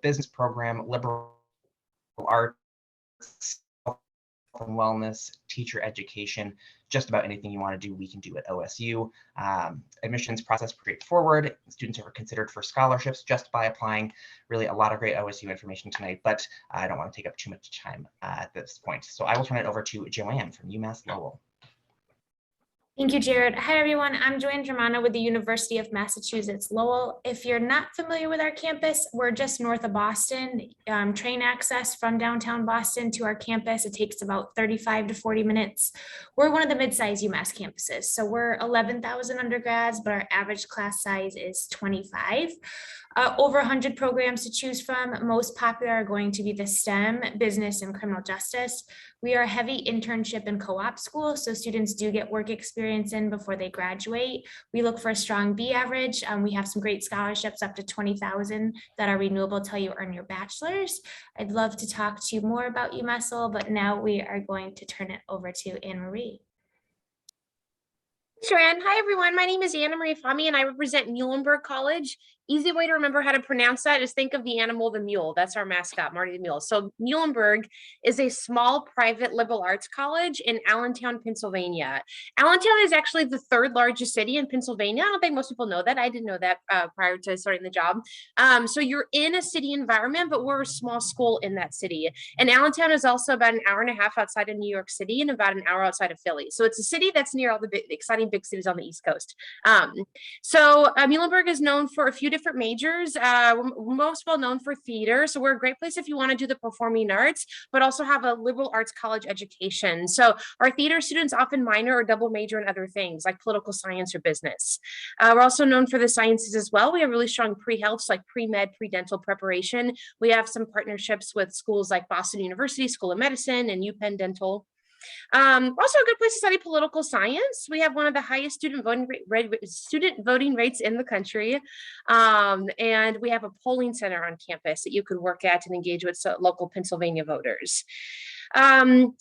business program, liberal arts, and wellness, teacher education, just about anything you want to do, we can do at OSU. Admissions process straightforward. Students are considered for scholarships just by applying. Really a lot of great OSU information tonight, but I don't want to take up too much time at this point. So I will turn it over to Joanne from UMass Lowell. Thank you, Jared. Hi, everyone. I'm Joanne Germano with the University of Massachusetts Lowell. If you're not familiar with our campus, we're just north of Boston. Train access from downtown Boston to our campus, it takes about 35 to 40 minutes. We're one of the mid-sized UMass campuses. So we're 11,000 undergrads, but our average class size is 25. Over 100 programs to choose from. Most popular are going to be the STEM, business, and criminal justice. We are a heavy internship and co-op school, so students do get work experience in before they graduate. We look for a strong B average. We have some great scholarships up to 20,000 that are renewable till you earn your bachelor's. I'd love to talk to you more about UMass Lowell, but now we are going to turn it over to Anne Marie. Joanne. Hi, everyone. My name is Anna Marie Fami, and I represent Muhlenberg College. Easy way to remember how to pronounce that is think of the animal, the mule. That's our mascot, Marty the Mule. So Muhlenberg is a small private liberal arts college in Allentown, Pennsylvania. Allentown is actually the third largest city in Pennsylvania. I don't think most people know that. I didn't know that prior to starting the job. So you're in a city environment, but we're a small school in that city. And Allentown is also about an hour and a half outside of New York City and about an hour outside of Philly. So it's a city that's near all the exciting big cities on the East Coast. Muhlenberg is known for a few different majors. We're most well known for theater. So we're a great place if you want to do the performing arts, but also have a liberal arts college education. So our theater students often minor or double major in other things like political science or business. We're also known for the sciences as well. We have really strong pre-health, like pre-med, pre-dental preparation. We have some partnerships with schools like Boston University School of Medicine and UPenn Dental. Also a good place to study political science. We have one of the highest student voting rates in the country. And we have a polling center on campus that you could work at and engage with local Pennsylvania voters.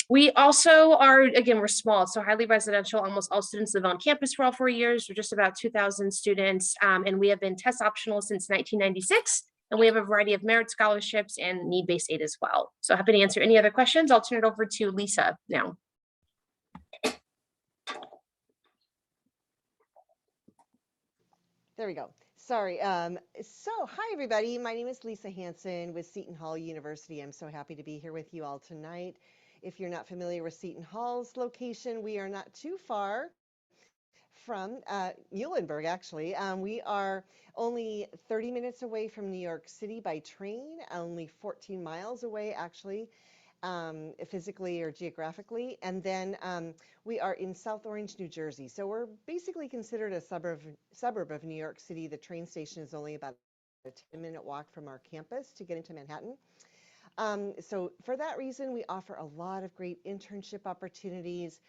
We also are, again, we're small, so highly residential. Almost all students live on campus for all 4 years. We're just about 2,000 students, and we have been test optional since 1996. And we have a variety of merit scholarships and need-based aid as well. So happy to answer any other questions. I'll turn it over to Lisa now. There we go. Sorry. Hi, everybody. My name is Lisa Hanson with Seton Hall University. I'm so happy to be here with you all tonight. If you're not familiar with Seton Hall's location, we are not too far from Muhlenberg, actually. We are only 30 minutes away from New York City by train, only 14 miles away, actually, physically or geographically. And then we are in South Orange, New Jersey. So we're basically considered a suburb of New York City. The train station is only about a 10-minute walk from our campus to get into Manhattan. So for that reason, we offer a lot of great internship opportunities,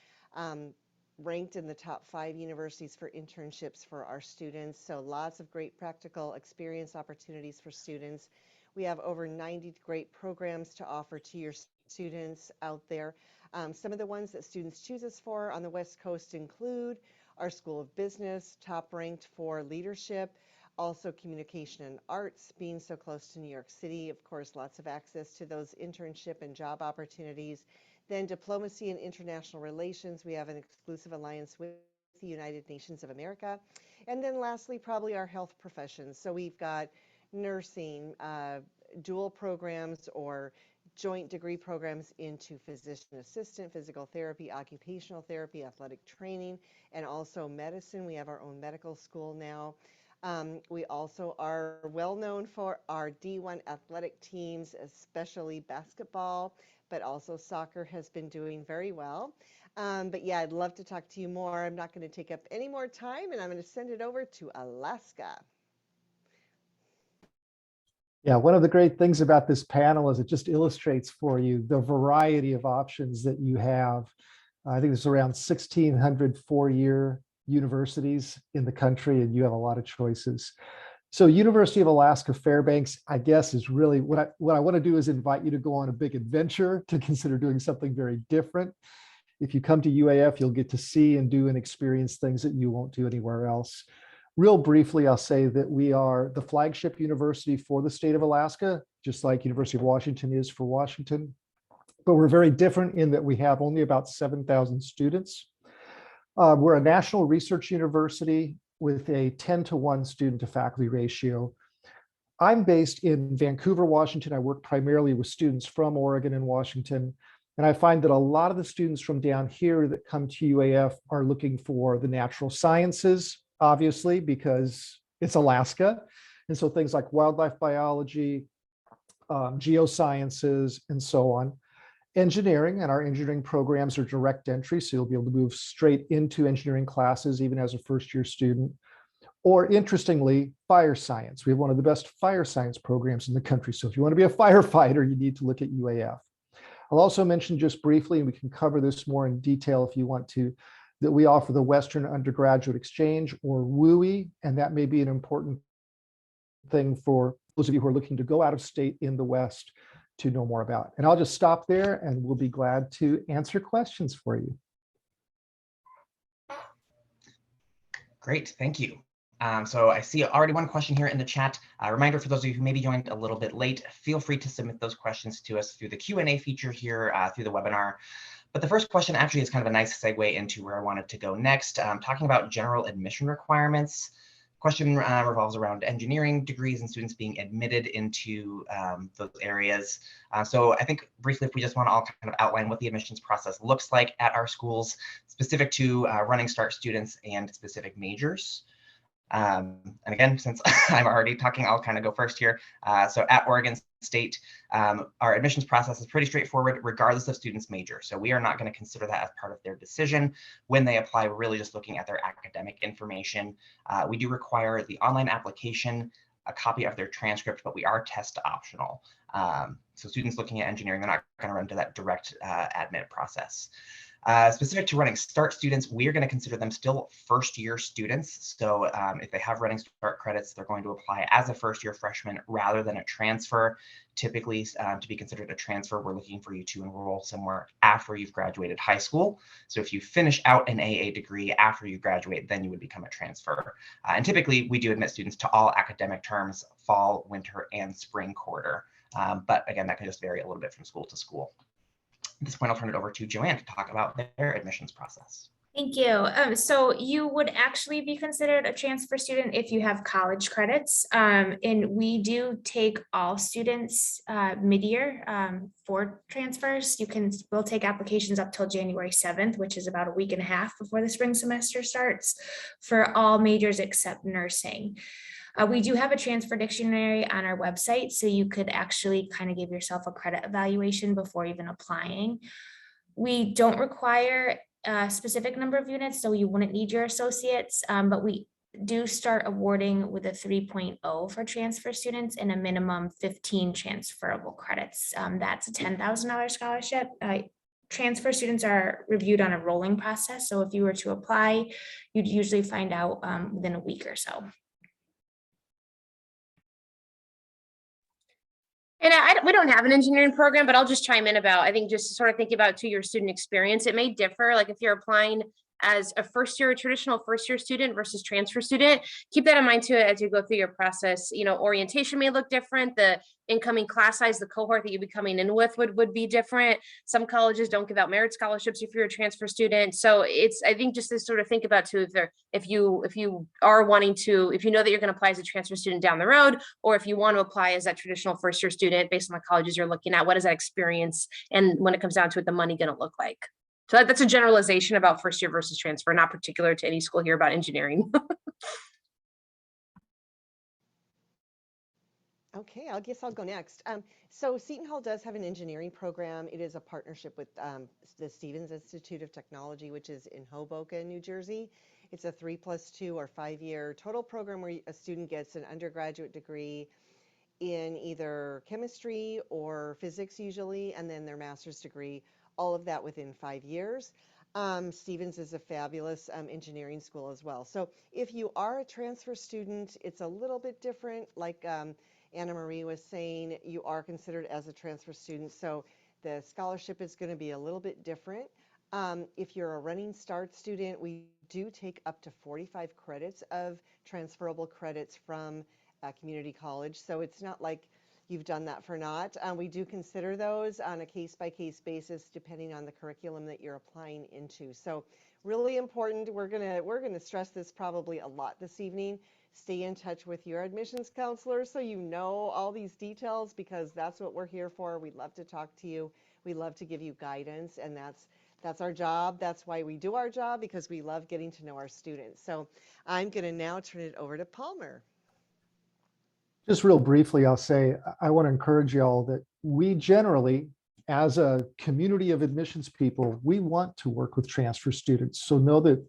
ranked in the top 5 universities for internships for our students. So lots of great practical experience opportunities for students. We have over 90 great programs to offer to your students out there. Some of the ones that students choose us for on the West Coast include our School of Business, top ranked for leadership, also communication and arts, being so close to New York City, of course, lots of access to those internship and job opportunities. Then diplomacy and international relations, we have an exclusive alliance with the United Nations of America. And then lastly, probably our health professions. So we've got nursing, dual programs or joint degree programs into physician assistant, physical therapy, occupational therapy, athletic training, and also medicine. We have our own medical school now. We also are well known for our D1 athletic teams, especially basketball, but also soccer has been doing very well. But yeah, I'd love to talk to you more. I'm not going to take up any more time, and I'm going to send it over to Alaska. Yeah, one of the great things about this panel is it just illustrates for you the variety of options that you have. I think there's around 1,600 four-year universities in the country, and you have a lot of choices. So University of Alaska Fairbanks, I guess, is really what I want to do is invite you to go on a big adventure to consider doing something very different. If you come to UAF, you'll get to see and do and experience things that you won't do anywhere else. Real briefly, I'll say that we are the flagship university for the state of Alaska, just like University of Washington is for Washington. But we're very different in that we have only about 7,000 students. We're a national research university with a 10-to-1 student to faculty ratio. I'm based in Vancouver, Washington. I work primarily with students from Oregon and Washington. And I find that a lot of the students from down here that come to UAF are looking for the natural sciences, obviously, because it's Alaska. And so things like wildlife biology, geosciences, and so on. Engineering, and our engineering programs are direct entry, so you'll be able to move straight into engineering classes even as a first-year student. Or interestingly, fire science. We have one of the best fire science programs in the country. So if you want to be a firefighter, you need to look at UAF. I'll also mention just briefly, and we can cover this more in detail if you want to, that we offer the Western Undergraduate Exchange, or WUI, and that may be an important thing for those of you who are looking to go out of state in the West to know more about. And I'll just stop there and we'll be glad to answer questions for you. Great, thank you. So I see already one question here in the chat. A reminder for those of you who maybe joined a little bit late, feel free to submit those questions to us through the Q&A feature here through the webinar. But the first question actually is kind of a nice segue into where I wanted to go next, talking about general admission requirements. Question revolves around engineering degrees and students being admitted into those areas. So I think briefly, if we just want to all kind of outline what the admissions process looks like at our schools, specific to running start students and specific majors. And again, since I'm already talking, I'll kind of go first here. So at Oregon State, our admissions process is pretty straightforward, regardless of students' major. So we are not going to consider that as part of their decision. When they apply, we're really just looking at their academic information. We do require the online application, a copy of their transcript, but we are test optional. So students looking at engineering, they're not going to run into that direct admit process. Specific to running start students, we are going to consider them still first-year students. So if they have running start credits, they're going to apply as a first-year freshman rather than a transfer. Typically, to be considered a transfer, we're looking for you to enroll somewhere after you've graduated high school. So if you finish out an AA degree after you graduate, then you would become a transfer. And typically, we do admit students to all academic terms, fall, winter, and spring quarter. But again, that can just vary a little bit from school to school. At this point, I'll turn it over to Joanne to talk about their admissions process. Thank you. So you would actually be considered a transfer student if you have college credits. And we do take all students mid-year for transfers. We'll take applications up till January 7th, which is about a week and a half before the spring semester starts, for all majors except nursing. We do have a transfer dictionary on our website, so you could actually kind of give yourself a credit evaluation before even applying. We don't require a specific number of units, so you wouldn't need your associates, but we do start awarding with a 3.0 for transfer students and a minimum 15 transferable credits. That's a $10,000 scholarship. Transfer students are reviewed on a rolling process, so if you were to apply, you'd usually find out within a week or so. And we don't have an engineering program, but I'll just chime in about, I think just sort of thinking about to your student experience, it may differ. Like if you're applying as a traditional first year student versus transfer student, keep that in mind too as you go through your process. You know, orientation may look different. The incoming class size, the cohort that you'd be coming in with would be different. Some colleges don't give out merit scholarships if you're a transfer student. So it's, I think just to sort of think about too, if you are wanting to, if you know that you're going to apply as a transfer student down the road, or if you want to apply as that traditional first year student based on the colleges you're looking at, what is that experience? And when it comes down to it, the money going to look like? So that's a generalization about first year versus transfer, not particular to any school here about engineering. Okay, I guess I'll go next. So Seton Hall does have an engineering program. It is a partnership with the Stevens Institute of Technology, which is in Hoboken, New Jersey. It's a 3+2 or 5-year total program where a student gets an undergraduate degree in either chemistry or physics usually, and then their master's degree, all of that within 5 years. Stevens is a fabulous engineering school as well. So if you are a transfer student, it's a little bit different. Like Anna Marie was saying, you are considered as a transfer student, so the scholarship is going to be a little bit different. If you're a running start student, we do take up to 45 credits of transferable credits from community college. So it's not like you've done that for naught. We do consider those on a case-by-case basis depending on the curriculum that you're applying into. So really important. We're gonna stress this probably a lot this evening. Stay in touch with your admissions counselor so you know all these details, because that's what we're here for. We love to talk to you. We love to give you guidance, and that's our job. That's why we do our job, because we love getting to know our students. So I'm going to now turn it over to Palmer. Just real briefly, I'll say, I want to encourage you all that we generally, as a community of admissions people, we want to work with transfer students. So know that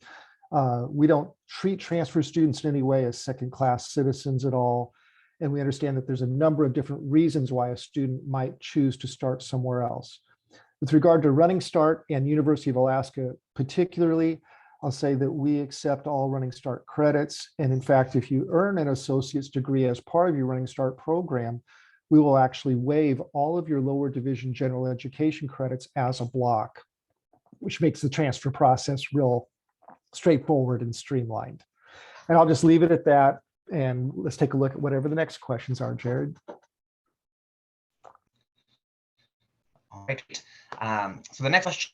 we don't treat transfer students in any way as second-class citizens at all. And we understand that there's a number of different reasons why a student might choose to start somewhere else. With regard to Running Start and University of Alaska particularly, I'll say that we accept all Running Start credits. And in fact, if you earn an associate's degree as part of your Running Start program, we will actually waive all of your lower division general education credits as a block, which makes the transfer process real straightforward and streamlined. And I'll just leave it at that. And let's take a look at whatever the next questions are, Jared. All right. So the next question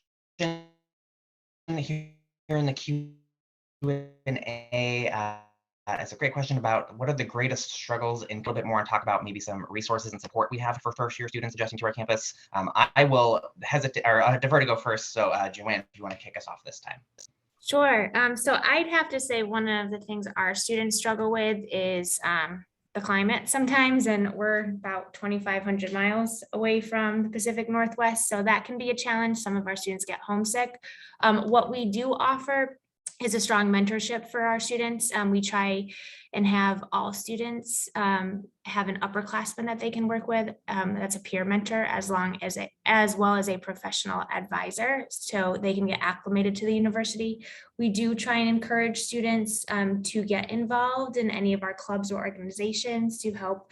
here in the Q&A is a great question about what are the greatest struggles, and a little bit more and talk about maybe some resources and support we have for first-year students adjusting to our campus. I will hesitate or defer to go first. So Joanne, if you want to kick us off this time. Sure. So I'd have to say one of the things our students struggle with is the climate sometimes, and we're about 2,500 miles away from the Pacific Northwest, so that can be a challenge. Some of our students get homesick. What we do offer is a strong mentorship for our students. We try and have all students have an upperclassman that they can work with. That's a peer mentor, as well as a professional advisor, so they can get acclimated to the university. We do try and encourage students to get involved in any of our clubs or organizations to help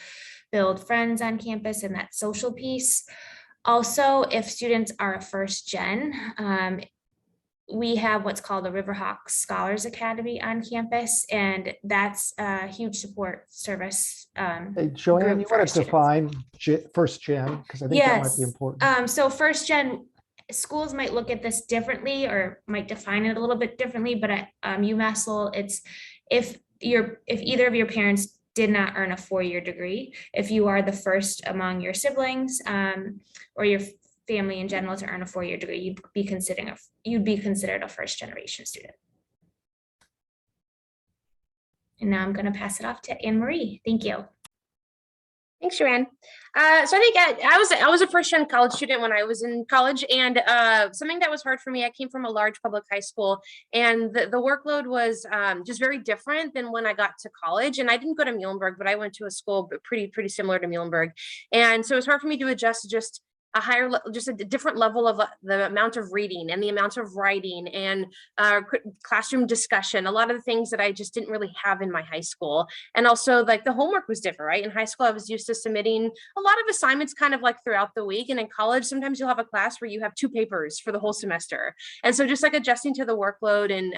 build friends on campus and that social piece. Also, if students are a first gen, we have what's called the Riverhawk Scholars Academy on campus, and that's a huge support service. Hey, Joanne, you want to define first gen? Because I think that might be important. So first gen schools might look at this differently or might define it a little bit differently, but at UMass Lowell, it's if either of your parents did not earn a 4-year degree, if you are the first among your siblings or your family in general to earn a 4-year degree, you'd be considered a first generation student. And now I'm going to pass it off to Anne Marie. Thank you. Thanks, Joanne. So I think I was a first-gen college student when I was in college, and something that was hard for me, I came from a large public high school, and the workload was just very different than when I got to college. And I didn't go to Muhlenberg, but I went to a school pretty similar to Muhlenberg, and so it was hard for me to adjust to just a different level of the amount of reading and the amount of writing and classroom discussion, a lot of the things that I just didn't really have in my high school. And also like the homework was different, right? In high school, I was used to submitting a lot of assignments kind of like throughout the week. And in college, sometimes you'll have a class where you have 2 papers for the whole semester. And so just like adjusting to the workload and,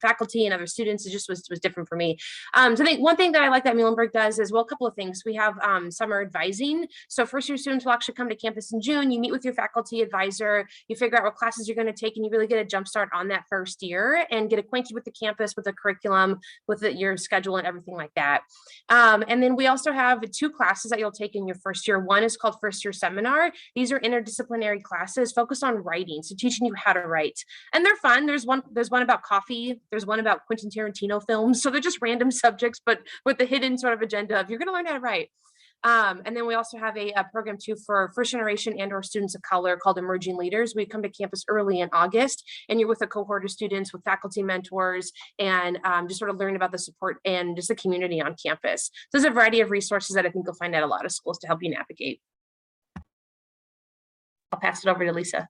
faculty and other students, it just was different for me. So I think one thing that I like that Muhlenberg does is, well, a couple of things. We have summer advising. So first year students will actually come to campus in June. You meet with your faculty advisor, you figure out what classes you're going to take, and you really get a jump start on that first year and get acquainted with the campus, with the curriculum, with your schedule and everything like that. And then we also have 2 classes that you'll take in your first year. One is called First Year Seminar. These are interdisciplinary classes focused on writing, so teaching you how to write. And they're fun. There's one about coffee. There's one about Quentin Tarantino films. So they're just random subjects, but with the hidden sort of agenda of you're going to learn how to write. And then we also have a program too for first generation and or students of color called Emerging Leaders. We come to campus early in August, and you're with a cohort of students with faculty mentors and just sort of learn about the support and just the community on campus. So there's a variety of resources that I think you'll find at a lot of schools to help you navigate. I'll pass it over to Lisa.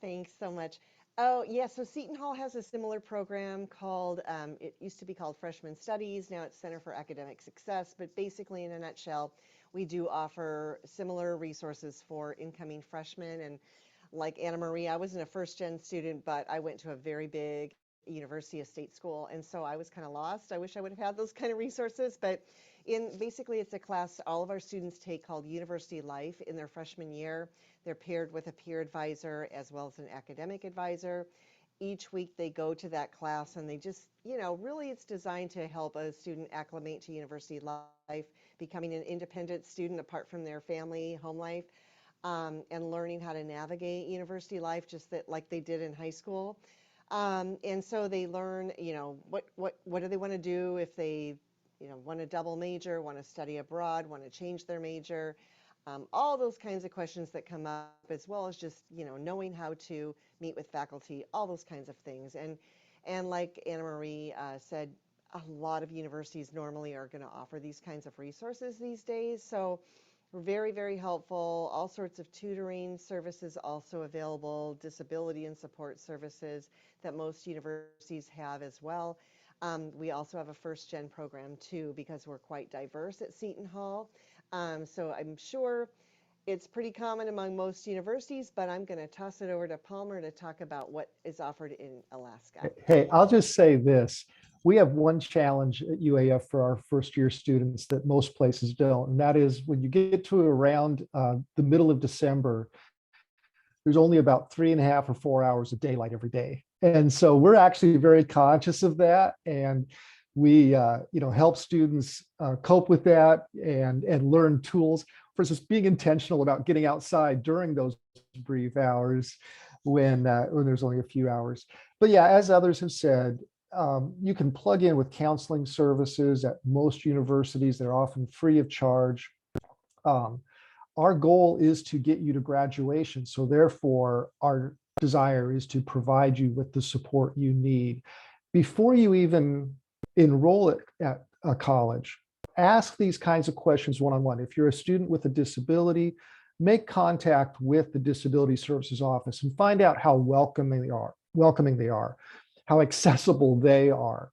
Thanks so much. Oh, yeah, so Seton Hall has a similar program called, it used to be called Freshman Studies, now it's Center for Academic Success, but basically in a nutshell, we do offer similar resources for incoming freshmen. And like Anna Marie, I wasn't a first gen student, but I went to a very big university, a state school. And so I was kind of lost. I wish I would have had those kind of resources, but basically it's a class all of our students take called University Life in their freshman year. They're paired with a peer advisor as well as an academic advisor. Each week they go to that class and they just, really it's designed to help a student acclimate to university life, becoming an independent student apart from their family, home life, and learning how to navigate university life just like they did in high school. And so they learn, what do they want to do if they, want to double major, want to study abroad, want to change their major, all those kinds of questions that come up, as well as just, knowing how to meet with faculty, all those kinds of things. And like Anna Marie said, a lot of universities normally are going to offer these kinds of resources these days. So we're very, very helpful. All sorts of tutoring services also available, disability and support services that most universities have as well. We also have a first gen program too, because we're quite diverse at Seton Hall. So I'm sure it's pretty common among most universities, but I'm going to toss it over to Palmer to talk about what is offered in Alaska. Hey, I'll just say this. We have one challenge at UAF for our first year students that most places don't, and that is when you get to around the middle of December, there's only about 3.5 or 4 hours of daylight every day. And so we're actually very conscious of that. And we help students cope with that and learn tools. For instance, being intentional about getting outside during those brief hours when there's only a few hours. But yeah, as others have said, you can plug in with counseling services at most universities. They're often free of charge. Our goal is to get you to graduation. So therefore, our desire is to provide you with the support you need. Before you even enroll at a college, ask these kinds of questions one-on-one. If you're a student with a disability, make contact with the Disability Services Office and find out how welcoming they are, how accessible they are.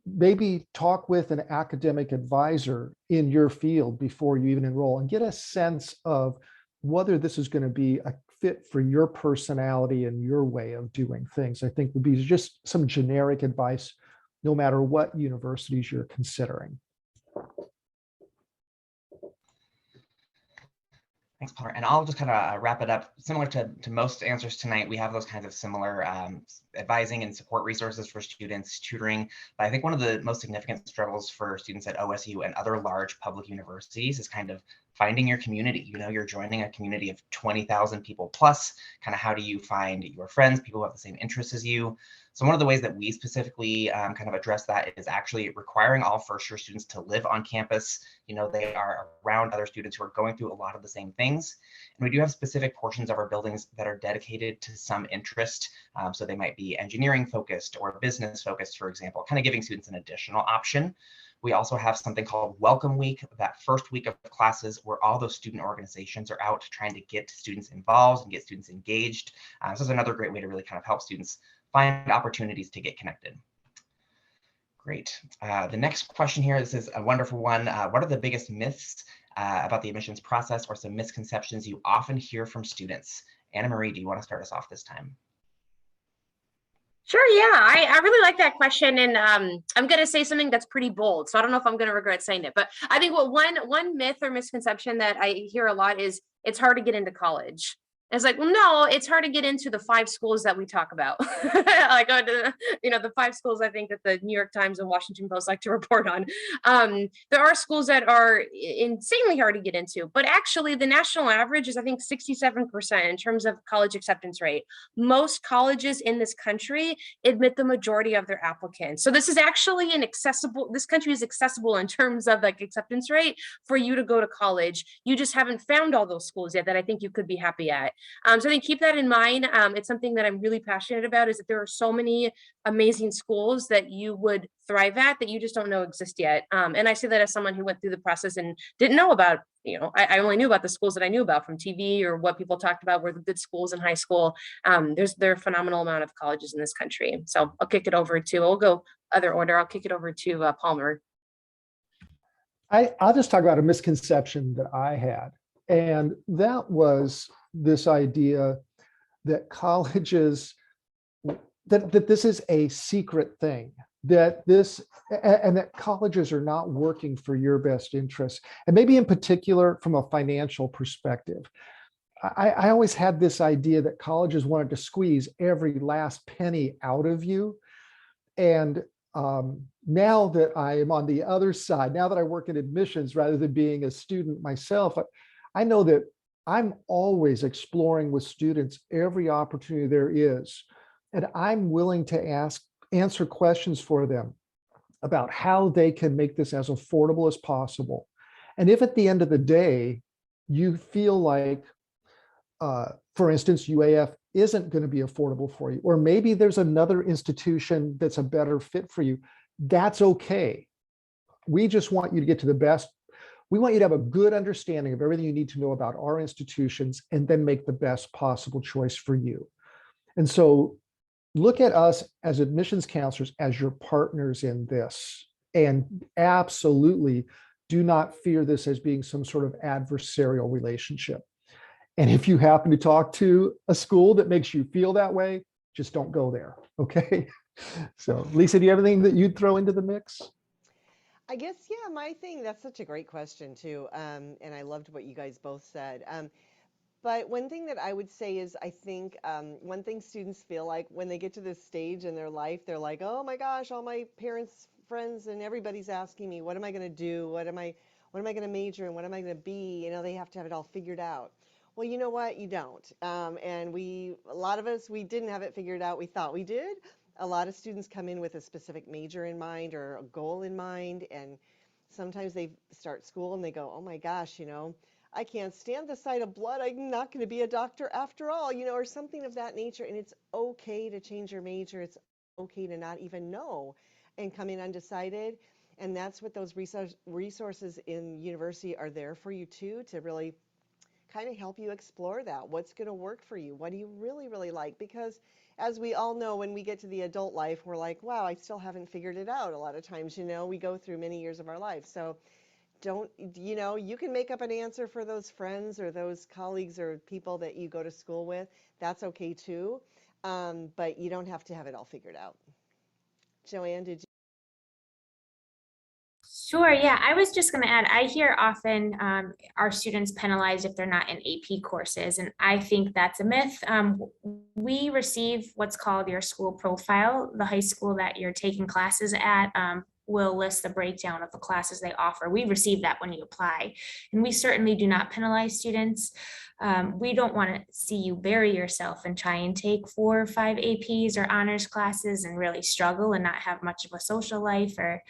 Maybe talk with an academic advisor in your field before you even enroll and get a sense of whether this is going to be a fit for your personality and your way of doing things. I think would be just some generic advice, no matter what universities you're considering. Thanks, Palmer. And I'll just kind of wrap it up. Similar to most answers tonight, we have those kinds of similar advising and support resources for students, tutoring. But I think one of the most significant struggles for students at OSU and other large public universities is kind of finding your community. You're joining a community of 20,000 people plus. Kind of how do you find your friends, people who have the same interests as you? So one of the ways that we specifically kind of address that is actually requiring all first-year students to live on campus. They are around other students who are going through a lot of the same things. And we do have specific portions of our buildings that are dedicated to some interest. So they might be engineering focused or business focused, for example, kind of giving students an additional option. We also have something called Welcome Week, that first week of classes where all those student organizations are out trying to get students involved and get students engaged. This is another great way to really kind of help students find opportunities to get connected. Great. The next question here, this is a wonderful one. What are the biggest myths about the admissions process or some misconceptions you often hear from students? Anna Marie, do you want to start us off this time? Sure, yeah, I really like that question, and I'm going to say something that's pretty bold, so I don't know if I'm going to regret saying it, but I think one myth or misconception that I hear a lot is it's hard to get into college. And it's like, well, no, it's hard to get into the 5 schools that we talk about. Like, the 5 schools I think that the New York Times and Washington Post like to report on. There are schools that are insanely hard to get into, but actually the national average is, I think, 67% in terms of college acceptance rate. Most colleges in this country admit the majority of their applicants. So this is actually this country is accessible in terms of like acceptance rate for you to go to college. You just haven't found all those schools yet that I think you could be happy at. So I think keep that in mind. It's something that I'm really passionate about, is that there are so many amazing schools that you would thrive at that you just don't know exist yet. And I say that as someone who went through the process and didn't know about, I only knew about the schools that I knew about from TV or what people talked about were the good schools in high school. There are a phenomenal amount of colleges in this country. So I'll kick it over to, we'll go other order. I'll kick it over to Palmer. I'll just talk about a misconception that I had. And that was this idea that colleges that this is a secret thing, that this and that colleges are not working for your best interests. And maybe in particular, from a financial perspective, I always had this idea that colleges wanted to squeeze every last penny out of you. And now that I am on the other side, now that I work in admissions rather than being a student myself, I know that I'm always exploring with students every opportunity there is. And I'm willing to answer questions for them about how they can make this as affordable as possible. And if at the end of the day, you feel like, for instance, UAF isn't going to be affordable for you, or maybe there's another institution that's a better fit for you, that's okay. We just want you to get to the best. We want you to have a good understanding of everything you need to know about our institutions and then make the best possible choice for you. And so look at us as admissions counselors as your partners in this. And absolutely do not fear this as being some sort of adversarial relationship. And if you happen to talk to a school that makes you feel that way, just don't go there, okay? So Lisa, do you have anything that you'd throw into the mix? I guess, yeah, my thing, that's such a great question too. And I loved what you guys both said. But one thing that I would say is I think one thing students feel like when they get to this stage in their life, they're like, oh my gosh, all my parents, friends, and everybody's asking me, what am I going to do? What am I going to major in? What am I going to be? You know, they have to have it all figured out. Well, you know what? You don't. And a lot of us, we didn't have it figured out. We thought we did. A lot of students come in with a specific major in mind or a goal in mind. And sometimes they start school and they go, oh my gosh, you know, I can't stand the sight of blood. I'm not going to be a doctor after all, you know, or something of that nature. And it's okay to change your major. It's okay to not even know and come in undecided. And that's what those resources in university are there for you too, to really kind of help you explore that. What's going to work for you? What do you really, really like? Because as we all know, when we get to the adult life, we're like, wow, I still haven't figured it out. A lot of times, you know, we go through many years of our life. So don't, you know, you can make up an answer for those friends or those colleagues or people that you go to school with. That's okay too. But you don't have to have it all figured out. Joanne, did you? Sure, yeah, I was just going to add, I hear often our students penalized if they're not in AP courses, and I think that's a myth. We receive what's called your school profile. The high school that you're taking classes at will list the breakdown of the classes they offer. We receive that when you apply, and we certainly do not penalize students. We don't want to see you bury yourself and try and take 4 or 5 APs or honors classes and really struggle and not have much of a social life, or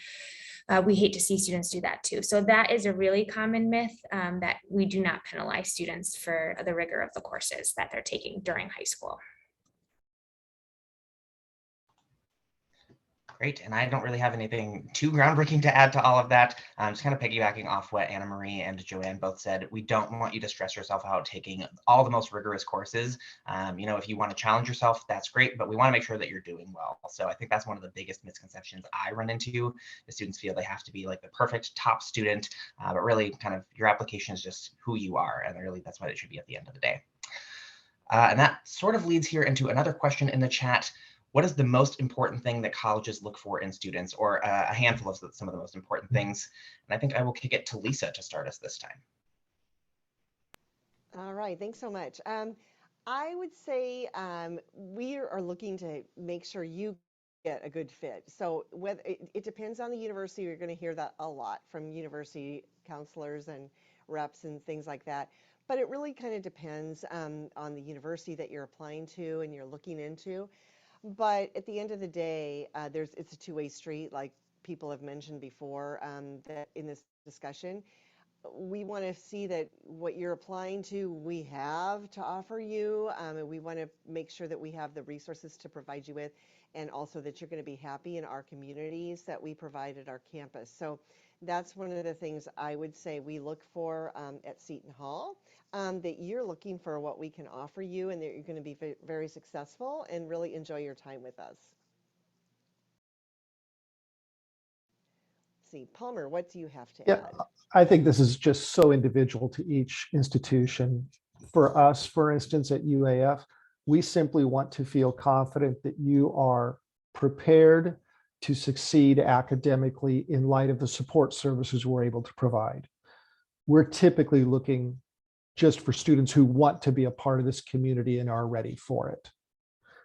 we hate to see students do that too. So that is a really common myth, that we do not penalize students for the rigor of the courses that they're taking during high school. Great, and I don't really have anything too groundbreaking to add to all of that. Just kind of piggybacking off what Anna Marie and Joanne both said, we don't want you to stress yourself out taking all the most rigorous courses. You know, if you want to challenge yourself, that's great, but we want to make sure that you're doing well. So I think that's one of the biggest misconceptions I run into. The students feel they have to be like the perfect top student, but really kind of your application is just who you are, and really that's what it should be at the end of the day. And that sort of leads here into another question in the chat. What is the most important thing that colleges look for in students, or a handful of some of the most important things? And I think I will kick it to Lisa to start us this time. All right, thanks so much. I would say we are looking to make sure you get a good fit. So whether it depends on the university, you're going to hear that a lot from university counselors and reps and things like that. But it really kind of depends on the university that you're applying to and you're looking into. But at the end of the day, it's a two-way street, like people have mentioned before, that in this discussion. We want to see that what you're applying to, we have to offer you, and we want to make sure that we have the resources to provide you with, and also that you're going to be happy in our communities that we provide at our campus. So that's one of the things I would say we look for at Seton Hall, that you're looking for what we can offer you and that you're going to be very successful and really enjoy your time with us. See, Palmer, what do you have to add? I think this is just so individual to each institution. For us, for instance, at UAF, We simply want to feel confident that you are prepared to succeed academically in light of the support services we're able to provide. We're typically looking just for students who want to be a part of this community and are ready for it.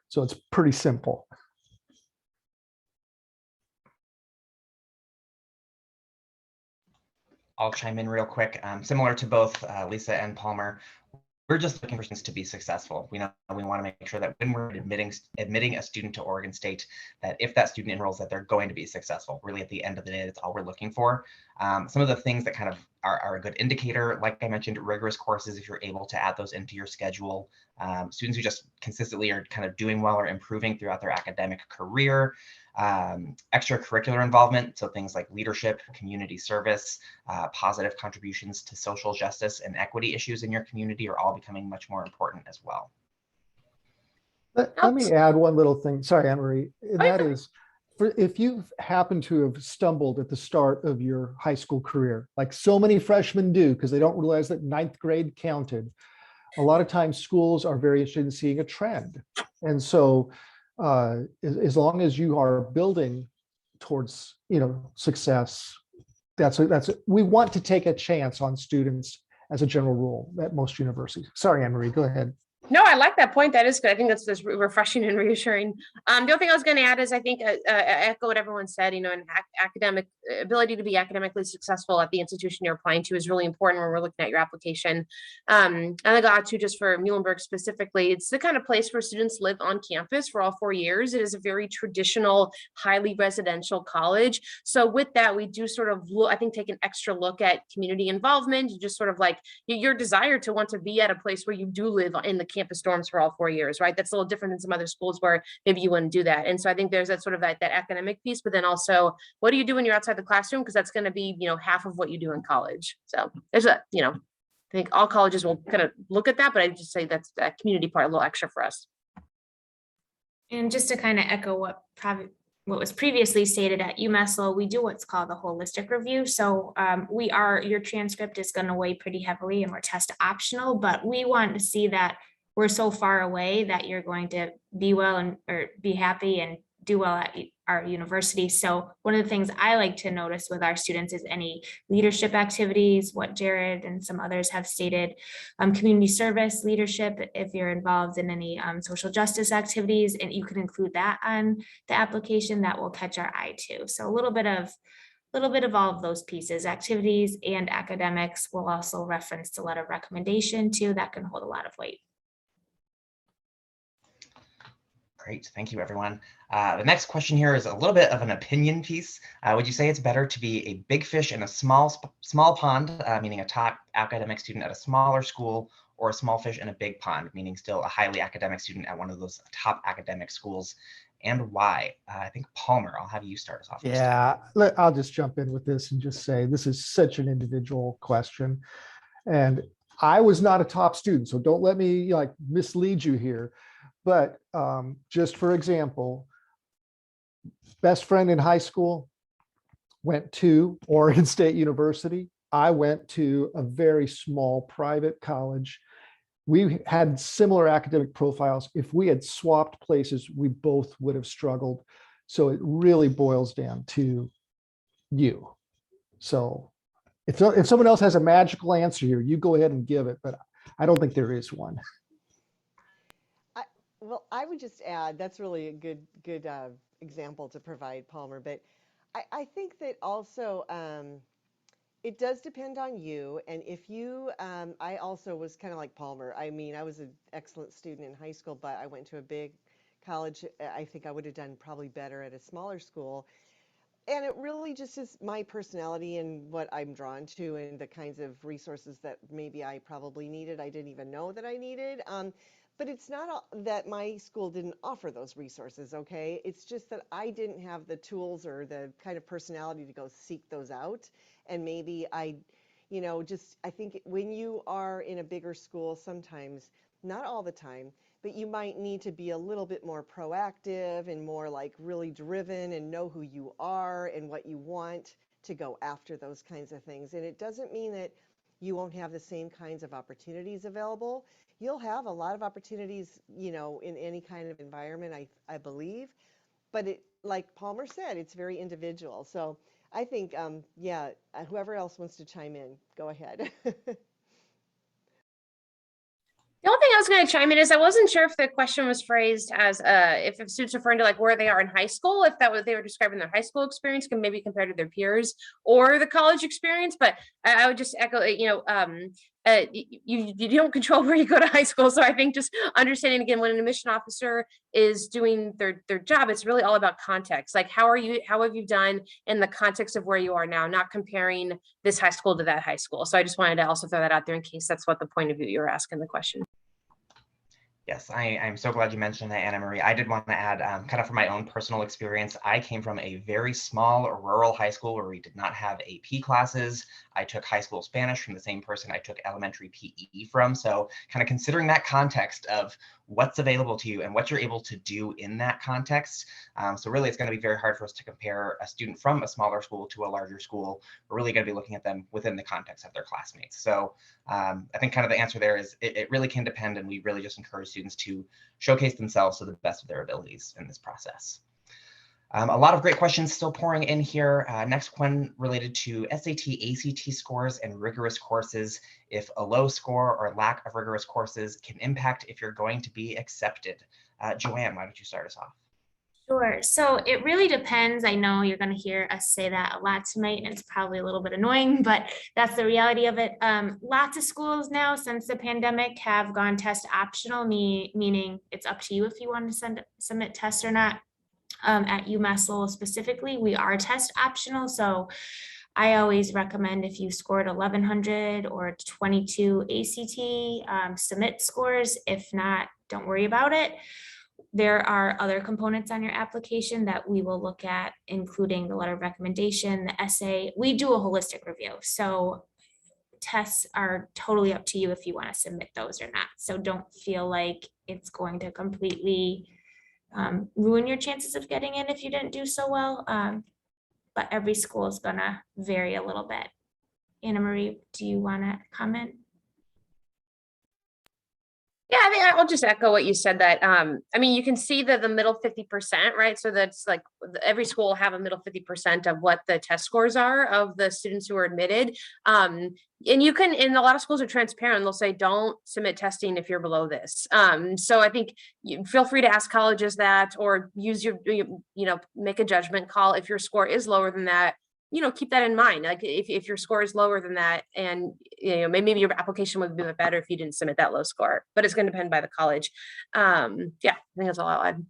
So it's pretty simple. I'll chime in real quick. Similar to both Lisa and Palmer, we're just looking for students to be successful. We know we want to make sure that when we're admitting a student to Oregon State, that if that student enrolls, that they're going to be successful. Really, at the end of the day, that's all we're looking for. Some of the things that kind of are a good indicator, like I mentioned, rigorous courses, if you're able to add those into your schedule. Students who just consistently are kind of doing well or improving throughout their academic career. Extracurricular involvement, so things like leadership, community service, positive contributions to social justice and equity issues in your community are all becoming much more important as well. Let me add one little thing. Sorry, Anne-Marie. And that is, if you happen to have stumbled at the start of your high school career, like so many freshmen do, because they don't realize that ninth grade counted, a lot of times schools are very interested in seeing a trend. And so as long as you are building towards, success, we want to take a chance on students as a general rule at most universities. Sorry, Anne-Marie, go ahead. No, I like that point. That is good. I think that's refreshing and reassuring. The only thing I was going to add is I think echo what everyone said, an academic ability to be academically successful at the institution you're applying to is really important when we're looking at your application. And I got to just for Muhlenberg specifically, it's the kind of place where students live on campus for all 4 years. It is a very traditional, highly residential college. So with that, we do sort of, I think, take an extra look at community involvement, just sort of like your desire to want to be at a place where you do live in the campus dorms for all 4 years, right? That's a little different than some other schools where maybe you wouldn't do that. And so I think there's that sort of that academic piece, but then also what do you do when you're outside the classroom? Because that's going to be, half of what you do in college. So there's I think all colleges will kind of look at that, but I just say that's that community part a little extra for us. And just to kind of echo what was previously stated at UMass Lowell, we do what's called the holistic review. So your transcript is going to weigh pretty heavily and we're test optional, but we want to see that we're so far away that you're going to be well or be happy and do well at our university. So one of the things I like to notice with our students is any leadership activities, what Jared and some others have stated, community service, leadership, if you're involved in any social justice activities, and you can include that on the application, that will catch our eye too. So a little bit of all of those pieces, activities and academics. Will also reference the letter of recommendation too, that can hold a lot of weight. Great, thank you, everyone. The next question here is a little bit of an opinion piece. Would you say it's better to be a big fish in a small pond, meaning a top academic student at a smaller school, or a small fish in a big pond, meaning still a highly academic student at one of those top academic schools, and why? I think Palmer, I'll have you start us off. Yeah, I'll just jump in with this and just say this is such an individual question. And I was not a top student, so don't let me mislead you here. But just for example, best friend in high school went to Oregon State University. I went to a very small private college. We had similar academic profiles. If we had swapped places, we both would have struggled. So it really boils down to you. So if someone else has a magical answer here, you go ahead and give it, but I don't think there is one. Well, I would just add, that's really a good example to provide, Palmer, but I think that also it does depend on you. And if you, I also was kind of like Palmer. I mean, I was an excellent student in high school, but I went to a big college. I think I would have done probably better at a smaller school. And it really just is my personality and what I'm drawn to and the kinds of resources that maybe I probably needed. I didn't even know that I needed. But it's not that my school didn't offer those resources, okay? It's just that I didn't have the tools or the kind of personality to go seek those out. And maybe I think when you are in a bigger school, sometimes, not all the time, but you might need to be a little bit more proactive and more like really driven and know who you are and what you want to go after those kinds of things. And it doesn't mean that you won't have the same kinds of opportunities available. You'll have a lot of opportunities, you know, in any kind of environment, I believe, but it, like Palmer said, it's very individual. So I think, yeah, whoever else wants to chime in, go ahead. The only thing I was going to chime in is I wasn't sure if the question was phrased as if students referring to like where they are in high school, if that was they were describing their high school experience, can maybe compared to their peers, or the college experience. But I would just echo, you don't control where you go to high school. So I think just understanding again, when an admission officer is doing their job, it's really all about context. Like how have you done in the context of where you are now, not comparing this high school to that high school. So I just wanted to also throw that out there in case that's what the point of view you were asking the question. Yes, I'm so glad you mentioned that, Anna Marie. I did want to add, kind of from my own personal experience, I came from a very small rural high school where we did not have AP classes. I took high school Spanish from the same person I took elementary PE from. So kind of considering that context of what's available to you and what you're able to do in that context. So really, it's going to be very hard for us to compare a student from a smaller school to a larger school. We're really going to be looking at them within the context of their classmates. So I think kind of the answer there is it really can depend, and we really just encourage students to showcase themselves to the best of their abilities in this process. A lot of great questions still pouring in here. Next one related to SAT, ACT scores and rigorous courses. If a low score or lack of rigorous courses can impact if you're going to be accepted. Joanne, why don't you start us off? Sure. So it really depends. I know you're going to hear us say that a lot tonight, and it's probably a little bit annoying, but that's the reality of it. Lots of schools now since the pandemic have gone test optional, meaning it's up to you if you want to submit tests or not. At UMass Lowell specifically, we are test optional. So I always recommend if you scored 1100 or 22 ACT, submit scores. If not, don't worry about it. There are other components on your application that we will look at, including the letter of recommendation, the essay. We do a holistic review. So tests are totally up to you if you want to submit those or not. So don't feel like it's going to completely ruin your chances of getting in if you didn't do so well. But every school is gonna vary a little bit. Anna Marie, do you want to comment? Yeah, I think I'll just echo what you said that, I mean, you can see that the middle 50%, right? So that's like every school will have a middle 50% of what the test scores are of the students who are admitted. And you can, and a lot of schools are transparent. They'll say, don't submit testing if you're below this. So I think you feel free to ask colleges that, or use make a judgment call. If your score is lower than that, keep that in mind. Like if your score is lower than that, and maybe your application would be better if you didn't submit that low score, but it's going to depend by the college. Yeah, I think that's all I'll add.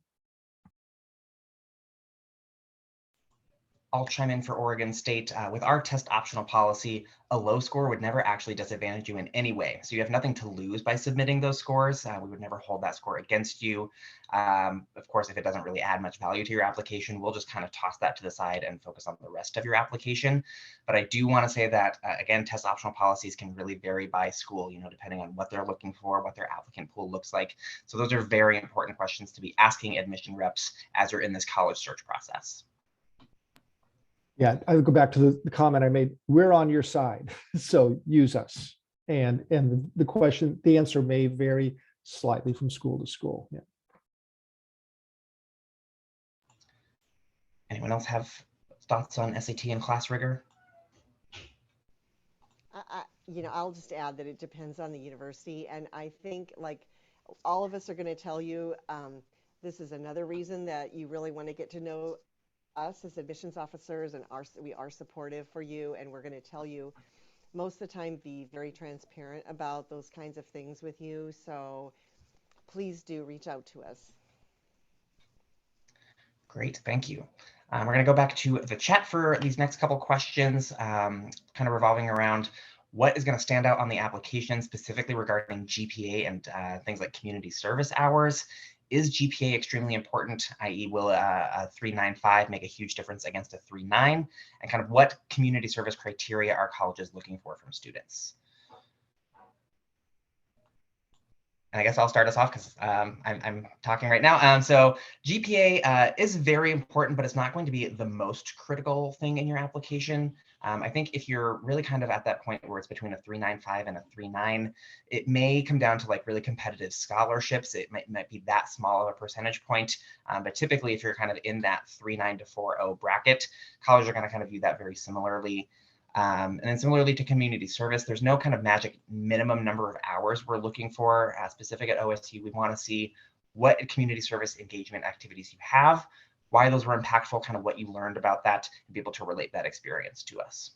I'll chime in for Oregon State. With our test optional policy, a low score would never actually disadvantage you in any way. So you have nothing to lose by submitting those scores. We would never hold that score against you. Of course, if it doesn't really add much value to your application, we'll just kind of toss that to the side and focus on the rest of your application. But I do want to say that, again, test optional policies can really vary by school, depending on what they're looking for, what their applicant pool looks like. So those are very important questions to be asking admission reps as you're in this college search process. Yeah, I would go back to the comment I made. We're on your side, so use us. And the answer may vary slightly from school to school. Yeah. Anyone else have thoughts on SAT and class rigor? I'll just add that it depends on the university, and I think like all of us are going to tell you, this is another reason that you really want to get to know us as admissions officers, and we are supportive for you, and we're going to tell you most of the time, be very transparent about those kinds of things with you. So please do reach out to us. Great, thank you. We're going to go back to the chat for these next couple questions, kind of revolving around what is going to stand out on the application, specifically regarding GPA and things like community service hours. Is GPA extremely important, i.e. will a 3.95 make a huge difference against a 3.9? And kind of what community service criteria are colleges looking for from students? I guess I'll start us off because I'm talking right now. So GPA is very important, but it's not going to be the most critical thing in your application. I think if you're really kind of at that point where it's between a 3.95 and a 3.9, it may come down to like really competitive scholarships. It might be that small of a percentage point. But typically, if you're kind of in that 3.9 to 4.0 bracket, colleges are going to kind of view that very similarly. And then similarly to community service, there's no kind of magic minimum number of hours we're looking for specific at OSU. We want to see what community service engagement activities you have, why those were impactful, kind of what you learned about that, and be able to relate that experience to us.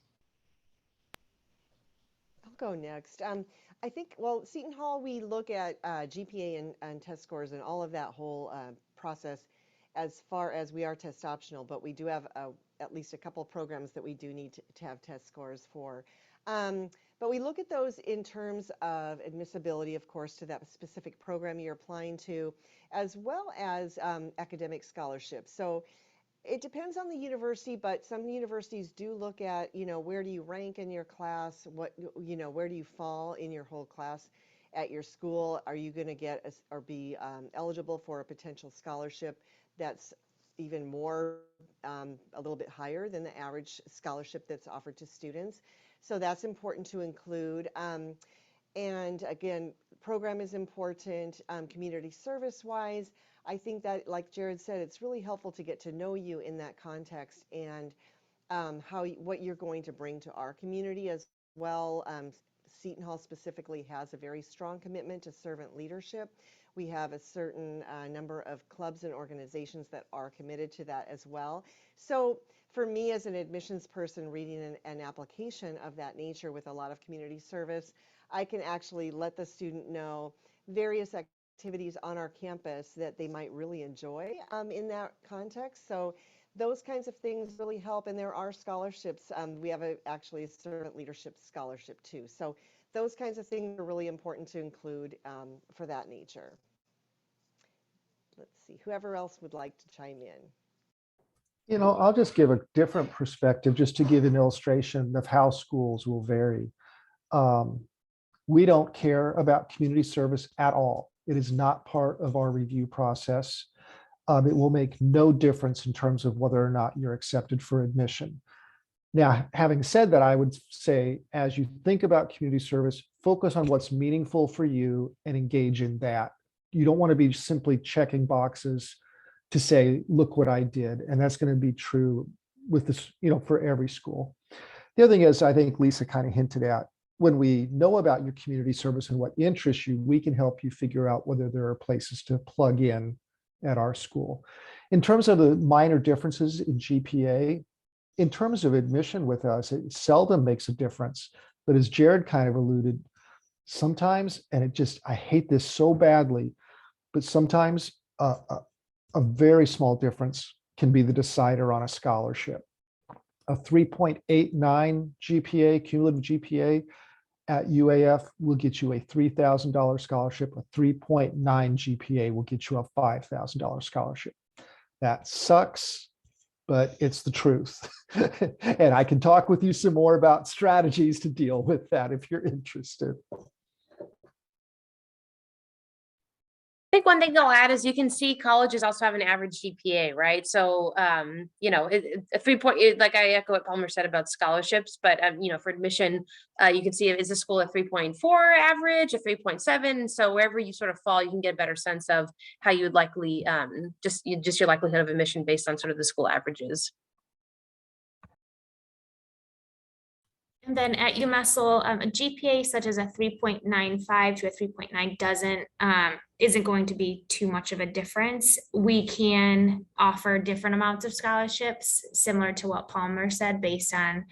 I'll go next. I think, well, Seton Hall, we look at GPA and test scores and all of that whole process as far as we are test optional, but we do have at least a couple programs that we do need to have test scores for. But we look at those in terms of admissibility, of course, to that specific program you're applying to, as well as academic scholarships. So it depends on the university, but some universities do look at, where do you rank in your class? What, where do you fall in your whole class at your school? Are you going to get or be eligible for a potential scholarship that's even more, a little bit higher than the average scholarship that's offered to students? So that's important to include. And again, program is important. Community service wise, I think that, like Jared said, it's really helpful to get to know you in that context and what you're going to bring to our community as well. Seton Hall specifically has a very strong commitment to servant leadership. We have a certain number of clubs and organizations that are committed to that as well. So for me as an admissions person reading an application of that nature with a lot of community service, I can actually let the student know various activities on our campus that they might really enjoy in that context. So those kinds of things really help. And there are scholarships. We have actually a servant leadership scholarship too. So those kinds of things are really important to include for that nature. Let's see, whoever else would like to chime in. I'll just give a different perspective just to give an illustration of how schools will vary. We don't care about community service at all. It is not part of our review process. It will make no difference in terms of whether or not you're accepted for admission. Now, having said that, I would say, as you think about community service, focus on what's meaningful for you and engage in that. You don't want to be simply checking boxes to say, look what I did. And that's going to be true with this, for every school. The other thing is, I think Lisa kind of hinted at, when we know about your community service and what interests you, we can help you figure out whether there are places to plug in at our school. In terms of the minor differences in GPA, in terms of admission with us, it seldom makes a difference. But as Jared kind of alluded, sometimes, and I hate this so badly, but sometimes a very small difference can be the decider on a scholarship. A 3.89 GPA, cumulative GPA at UAF will get you a $3,000 scholarship. A 3.9 GPA will get you a $5,000 scholarship. That sucks, but it's the truth. And I can talk with you some more about strategies to deal with that if you're interested. I think one thing I'll add is you can see colleges also have an average GPA, right? So, a 3 point, like I echo what Palmer said about scholarships, but, for admission, you can see is the school a 3.4 average, a 3.7. So wherever you sort of fall, you can get a better sense of how you would likely, just your likelihood of admission based on sort of the school averages. And then at UMassel, a GPA such as a 3.95 to a 3.9 isn't going to be too much of a difference. We can offer different amounts of scholarships, similar to what Palmer said, based on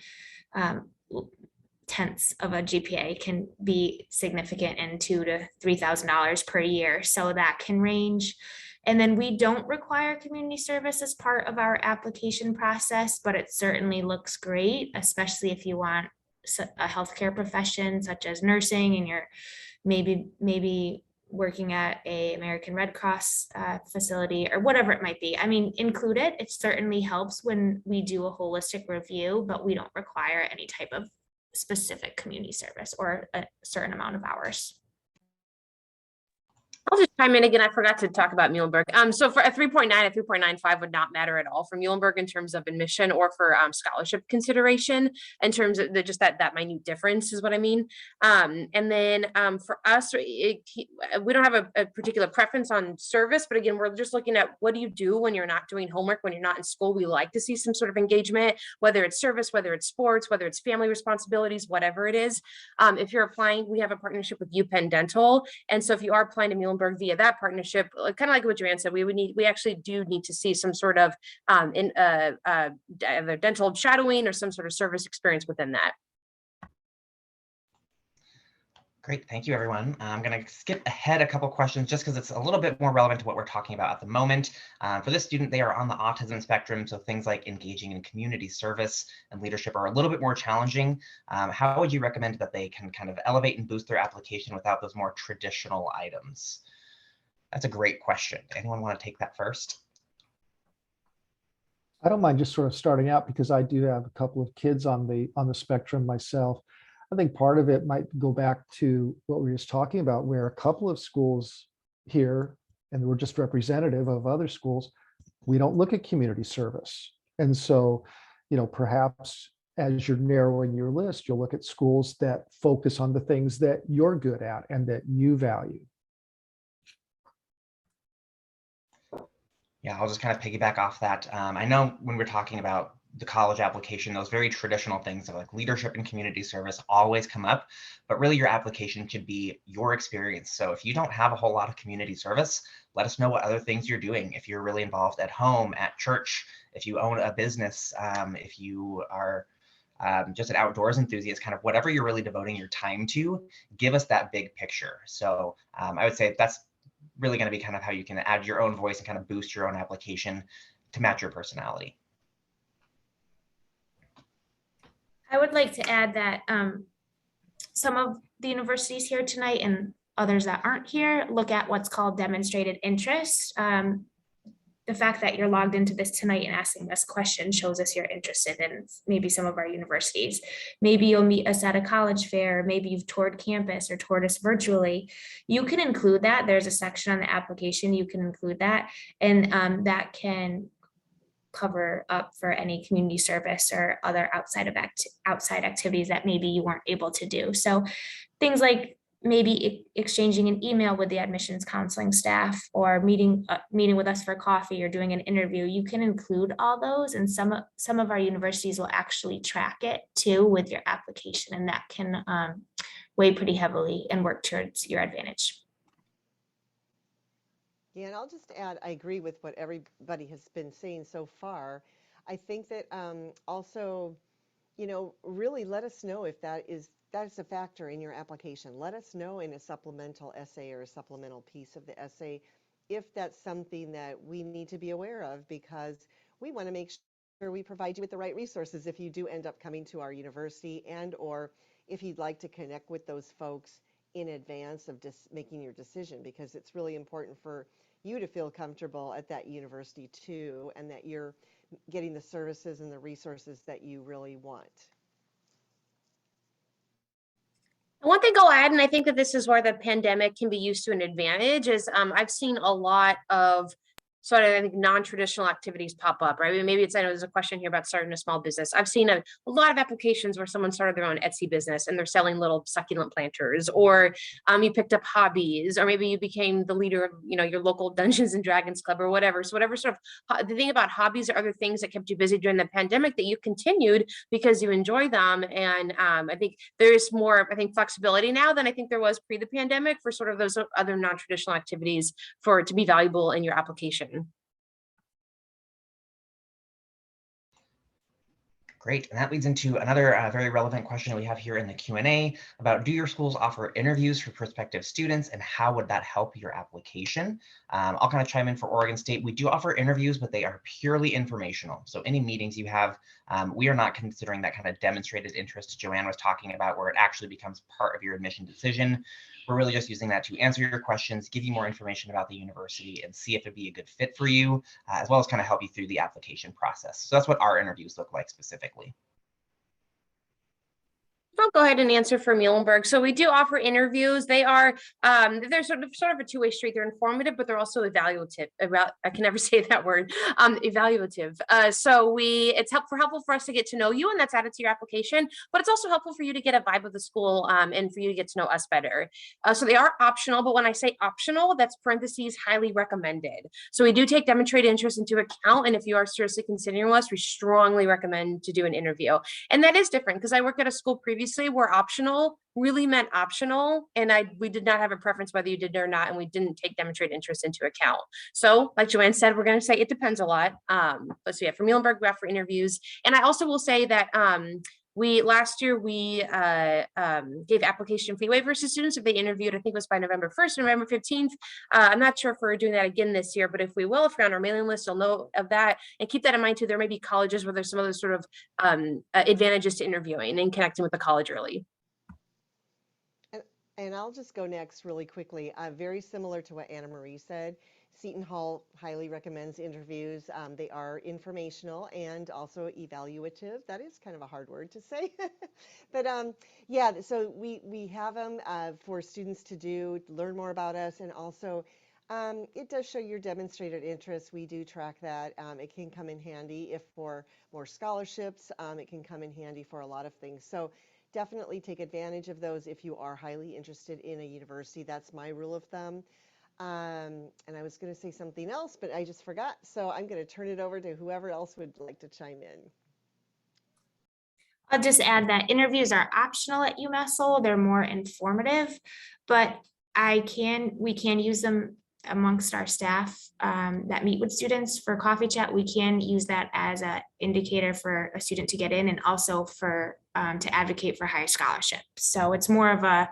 tenths of a GPA can be significant in $2,000 to $3,000 per year. So that can range. And then we don't require community service as part of our application process, but it certainly looks great, especially if you want a healthcare profession such as nursing and you're maybe working at a American Red Cross facility or whatever it might be. I mean, include it. It certainly helps when we do a holistic review, but we don't require any type of specific community service or a certain amount of hours. I'll just chime in again. I forgot to talk about Muhlenberg. So for a 3.9, a 3.95 would not matter at all for Muhlenberg in terms of admission or for scholarship consideration. In terms of just that minute difference is what I mean. And then for us, we don't have a particular preference on service, but again, we're just looking at what do you do when you're not doing homework, when you're not in school. We like to see some sort of engagement, whether it's service, whether it's sports, whether it's family responsibilities, whatever it is. If you're applying, we have a partnership with UPenn Dental, and so if you are applying to Muhlenberg via that partnership, kind of like what Joanne said, we actually do need to see some sort of either dental shadowing or some sort of service experience within that. Great, thank you, everyone. I'm going to skip ahead a couple questions just because it's a little bit more relevant to what we're talking about at the moment. For this student, they are on the autism spectrum, so things like engaging in community service and leadership are a little bit more challenging. How would you recommend that they can kind of elevate and boost their application without those more traditional items? That's a great question. Anyone want to take that first? I don't mind just sort of starting out because I do have a couple of kids on the spectrum myself. I think part of it might go back to what we were just talking about, where a couple of schools here, and we're just representative of other schools, we don't look at community service. And so, perhaps as you're narrowing your list, you'll look at schools that focus on the things that you're good at and that you value. Yeah, I'll just kind of piggyback off that. I know when we're talking about the college application, those very traditional things of like leadership and community service always come up, but really your application should be your experience. So if you don't have a whole lot of community service, let us know what other things you're doing. If you're really involved at home, at church, if you own a business, if you are just an outdoors enthusiast, kind of whatever you're really devoting your time to, give us that big picture. So I would say that's really going to be kind of how you can add your own voice and kind of boost your own application to match your personality. I would like to add that some of the universities here tonight and others that aren't here look at what's called demonstrated interest. The fact that you're logged into this tonight and asking this question shows us you're interested in maybe some of our universities. Maybe you'll meet us at a college fair, maybe you've toured campus or toured us virtually. You can include that. There's a section on the application, you can include that, and that can cover up for any community service or other outside activities that maybe you weren't able to do. So things like maybe exchanging an email with the admissions counseling staff, or meeting with us for coffee, or doing an interview. You can include all those, and some of our universities will actually track it too with your application, and that can weigh pretty heavily and work towards your advantage. Yeah, and I'll just add, I agree with what everybody has been saying so far. I think that also, really let us know if that is a factor in your application. Let us know in a supplemental essay or a supplemental piece of the essay if that's something that we need to be aware of, because we want to make sure we provide you with the right resources if you do end up coming to our university, and or if you'd like to connect with those folks in advance of just making your decision, because it's really important for you to feel comfortable at that university too, and that you're getting the services and the resources that you really want. One thing I'll add, and I think that this is where the pandemic can be used to an advantage, is I've seen a lot of sort of, I think, non-traditional activities pop up, right? I mean, maybe I know there's a question here about starting a small business. I've seen a lot of applications where someone started their own Etsy business and they're selling little succulent planters, or you picked up hobbies, or maybe you became the leader of, your local Dungeons and Dragons club or whatever. So whatever sort of, the thing about hobbies or other things that kept you busy during the pandemic that you continued because you enjoy them. And I think there's more, flexibility now than I think there was pre the pandemic for sort of those other non-traditional activities for it to be valuable in your application. Great, and that leads into another very relevant question that we have here in the Q&A about, do your schools offer interviews for prospective students, and how would that help your application? I'll kind of chime in for Oregon State. We do offer interviews, but they are purely informational. So any meetings you have, we are not considering that kind of demonstrated interest Joanne was talking about, where it actually becomes part of your admission decision. We're really just using that to answer your questions, give you more information about the university, and see if it'd be a good fit for you, as well as kind of help you through the application process. So that's what our interviews look like specifically. I'll go ahead and answer for Muhlenberg. So we do offer interviews. They are they're sort of a two-way street. They're informative, but they're also evaluative. I can never say that word. Evaluative. So it's helpful for us to get to know you, and that's added to your application. But it's also helpful for you to get a vibe of the school and for you to get to know us better. So they are optional, but when I say optional, that's parentheses highly recommended. So we do take demonstrated interest into account, and if you are seriously considering us, we strongly recommend to do an interview. And that is different because I worked at a school previously where optional really meant optional, and we did not have a preference whether you did it or not, and we didn't take demonstrated interest into account. So like Joanne said, we're going to say it depends a lot. But so yeah, for Muhlenberg, we offer interviews. And I also will say that last year we gave application fee waivers to students if they interviewed. I think it was by November 1st, November 15th. I'm not sure if we're doing that again this year, but if we will, if you're on our mailing list, you'll know of that. And keep that in mind too. There may be colleges where there's some other sort of advantages to interviewing and connecting with the college early. And I'll just go next really quickly. Very similar to what Anna Marie said, Seton Hall highly recommends interviews. They are informational and also evaluative. That is kind of a hard word to say. But yeah, so we have them for students to do, learn more about us, and also it does show your demonstrated interest. We do track that. It can come in handy if for more scholarships. It can come in handy for a lot of things. So definitely take advantage of those if you are highly interested in a university. That's my rule of thumb. And I was going to say something else, but I just forgot. So I'm going to turn it over to whoever else would like to chime in. I'll just add that interviews are optional at UMass Lowell. They're more informative, but we can use them amongst our staff that meet with students for coffee chat. We can use that as an indicator for a student to get in, and also for to advocate for higher scholarships. So it's more of a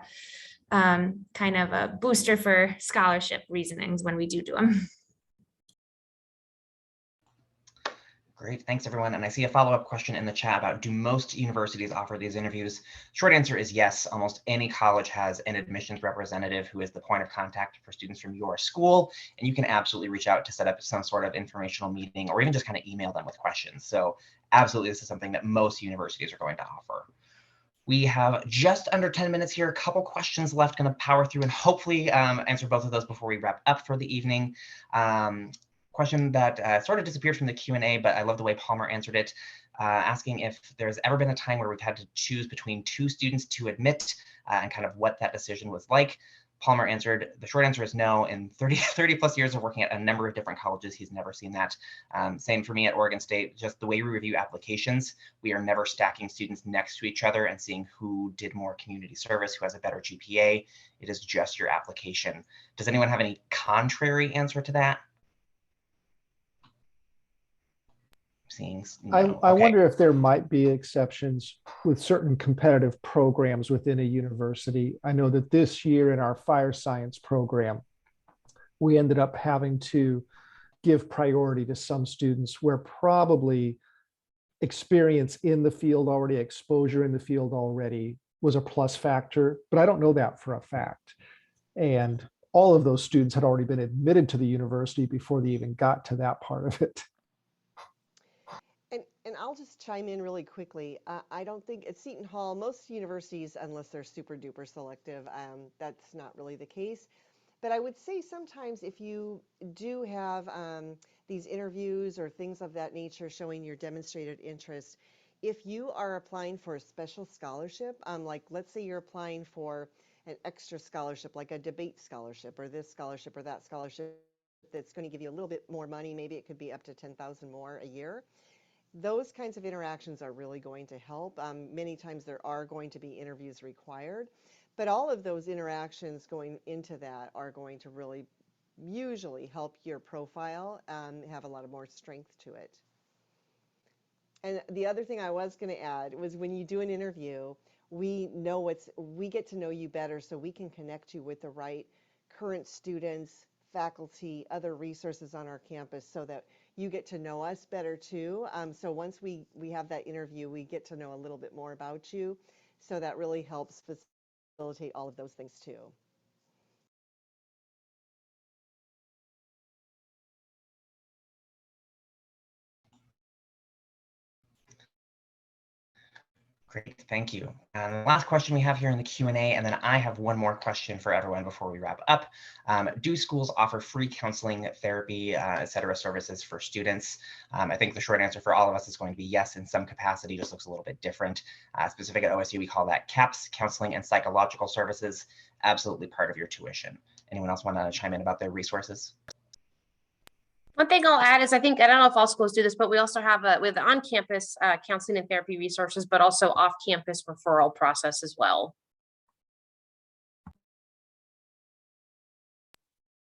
kind of a booster for scholarship reasonings when we do them. Great, thanks everyone. And I see a follow-up question in the chat about, do most universities offer these interviews? Short answer is yes. Almost any college has an admissions representative who is the point of contact for students from your school. And you can absolutely reach out to set up some sort of informational meeting, or even just kind of email them with questions. So absolutely, this is something that most universities are going to offer. We have just under 10 minutes here, a couple questions left, going to power through and hopefully answer both of those before we wrap up for the evening. Question that sort of disappeared from the Q&A, but I love the way Palmer answered it, asking if there's ever been a time where we've had to choose between two students to admit and kind of what that decision was like. Palmer answered, the short answer is no. In 30 plus years of working at a number of different colleges, he's never seen that. Same for me at Oregon State, just the way we review applications, we are never stacking students next to each other and seeing who did more community service, who has a better GPA. It is just your application. Does anyone have any contrary answer to that? Seeing no. I Okay. wonder if there might be exceptions with certain competitive programs within a university. I know that this year in our fire science program, we ended up having to give priority to some students where probably experience in the field already, exposure in the field already was a plus factor, but I don't know that for a fact. And all of those students had already been admitted to the university before they even got to that part of it. And I'll just chime in really quickly. I don't think at Seton Hall, most universities, unless they're super duper selective, that's not really the case. But I would say sometimes if you do have these interviews or things of that nature showing your demonstrated interest, if you are applying for a special scholarship, like let's say you're applying for an extra scholarship, like a debate scholarship or this scholarship or that scholarship that's going to give you a little bit more money, maybe it could be up to $10,000 more a year. Those kinds of interactions are really going to help. Many times there are going to be interviews required, but all of those interactions going into that are going to really usually help your profile have a lot of more strength to it. And the other thing I was going to add was when you do an interview, we get to know you better so we can connect you with the right current students, faculty, other resources on our campus so that you get to know us better too. So once we have that interview, we get to know a little bit more about you. So that really helps facilitate all of those things too. Great, thank you. And the last question we have here in the Q&A, and then I have one more question for everyone before we wrap up. Do schools offer free counseling, therapy, et cetera, services for students? I think the short answer for all of us is going to be yes, in some capacity, just looks a little bit different. Specific at OSU, we call that CAPS, Counseling and Psychological Services, absolutely part of your tuition. Anyone else want to chime in about their resources? One thing I'll add is I don't know if all schools do this, but we also have with on-campus counseling and therapy resources, but also off-campus referral process as well.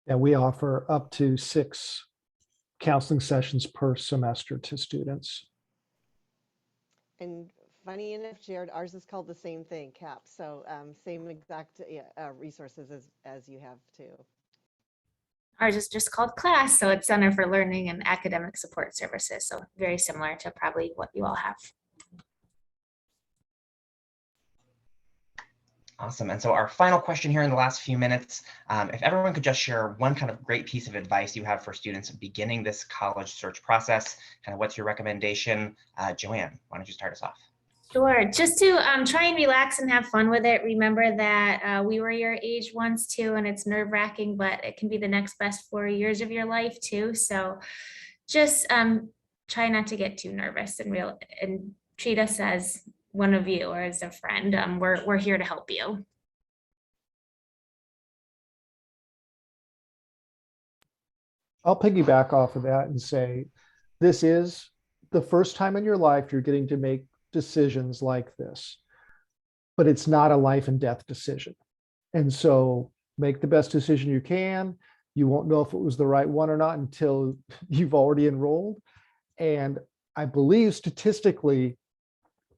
And we offer up to 6 counseling sessions per semester to students. And funny enough, Jared, ours is called the same thing, CAP. So same exact resources as you have too. Ours is just called CLASS, so it's Center for Learning and Academic Support Services. So very similar to probably what you all have. Awesome. And so our final question here in the last few minutes, if everyone could just share one kind of great piece of advice you have for students beginning this college search process, kind of what's your recommendation? Joanne, why don't you start us off? Sure. Just to try and relax and have fun with it. Remember that we were your age once too, and it's nerve-wracking, but it can be the next best 4 years of your life too. So just try not to get too nervous and treat us as one of you or as a friend. We're here to help you. I'll piggyback off of that and say, this is the first time in your life you're getting to make decisions like this, but it's not a life and death decision. And so make the best decision you can. You won't know if it was the right one or not until you've already enrolled. And I believe statistically,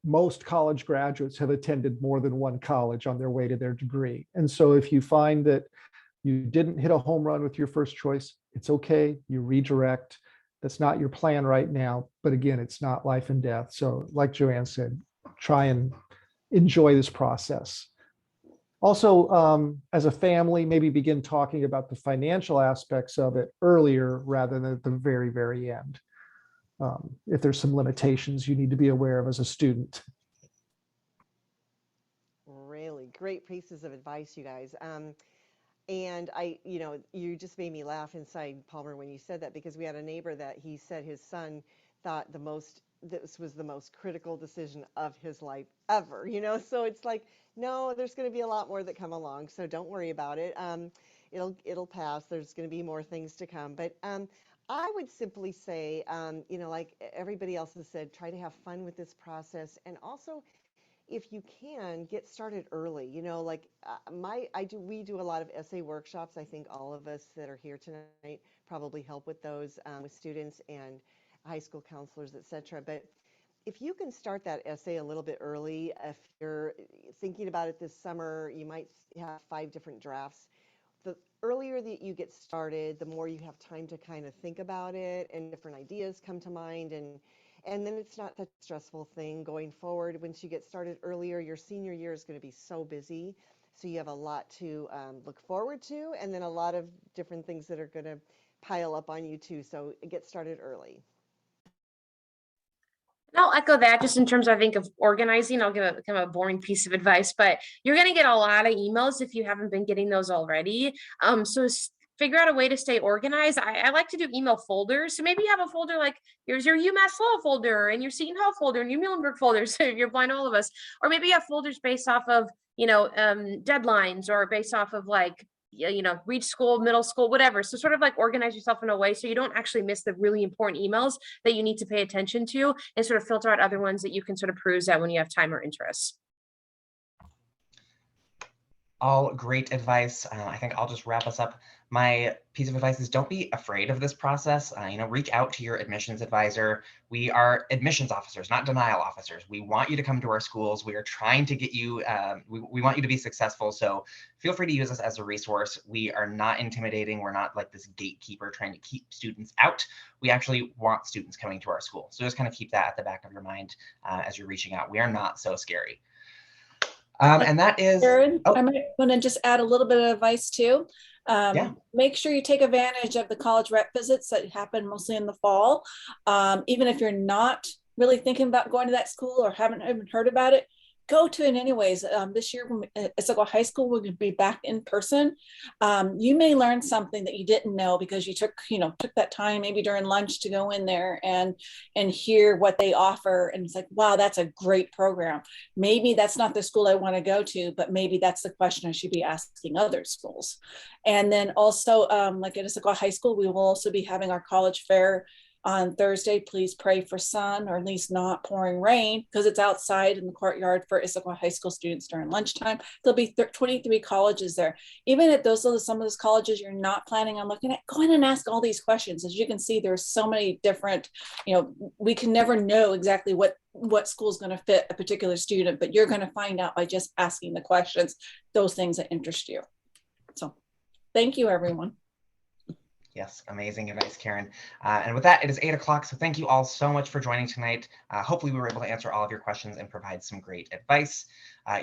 most college graduates have attended more than one college on their way to their degree. And so if you find that you didn't hit a home run with your first choice, it's okay, you redirect. That's not your plan right now, but again, it's not life and death. So like Joanne said, try and enjoy this process. Also, as a family, maybe begin talking about the financial aspects of it earlier rather than at the very, very end. If there's some limitations you need to be aware of as a student. Really great pieces of advice, you guys. And you just made me laugh inside, Palmer, when you said that, because we had a neighbor that he said his son thought this was the most critical decision of his life ever, so it's like, no, there's going to be a lot more that come along. So don't worry about it. It'll pass. There's going to be more things to come. But I would simply say, like everybody else has said, try to have fun with this process. And also, if you can, get started early. We do a lot of essay workshops. I think all of us that are here tonight probably help with those with students and high school counselors, etc. But if you can start that essay a little bit early, if you're thinking about it this summer, you might have 5 different drafts. The earlier that you get started, the more you have time to kind of think about it and different ideas come to mind, and then it's not such a stressful thing going forward. Once you get started earlier, your senior year is going to be so busy. So you have a lot to look forward to, and then a lot of different things that are going to pile up on you too. So get started early. And I'll echo that just in terms, I think, of organizing. I'll give kind of a boring piece of advice, but you're going to get a lot of emails if you haven't been getting those already. So figure out a way to stay organized. I like to do email folders. So maybe you have a folder like here's your UMass Lowell folder and your Seton Hall folder and your Muhlenberg folder. So if you're applying to all of us, or maybe you have folders based off of, deadlines, or based off of like, reach school, middle school, whatever. So sort of like organize yourself in a way so you don't actually miss the really important emails that you need to pay attention to, and sort of filter out other ones that you can sort of peruse at when you have time or interest. All great advice. I think I'll just wrap us up. My piece of advice is don't be afraid of this process. Reach out to your admissions advisor. We are admissions officers, not denial officers. We want you to come to our schools. We are trying to get you, we want you to be successful. So feel free to use us as a resource. We are not intimidating. We're not like this gatekeeper trying to keep students out. We actually want students coming to our school. So just kind of keep that at the back of your mind as you're reaching out. We are not so scary. And that is, Jared, I might want to just add a little bit of advice too. Yeah. Make sure you take advantage of the college rep visits that happen mostly in the fall. Even if you're not really thinking about going to that school or haven't even heard about it, go to it anyways. This year, Issaquah High School will be back in person. You may learn something that you didn't know because you took that time maybe during lunch to go in there and hear what they offer. And it's like, wow, that's a great program. Maybe that's not the school I want to go to, but maybe that's the question I should be asking other schools. And then also, like at Issaquah High School, we will also be having our college fair on Thursday. Please pray for sun or at least not pouring rain because it's outside in the courtyard for Issaquah High School students during lunchtime. There'll be 23 colleges there. Even at some of those colleges you're not planning on looking at, go in and ask all these questions. As you can see, there's so many different, we can never know exactly what school is going to fit a particular student, but you're going to find out by just asking the questions, those things that interest you. So thank you, everyone. Yes, amazing advice, Karen. And with that, it is 8 o'clock. So thank you all so much for joining tonight. Hopefully we were able to answer all of your questions and provide some great advice.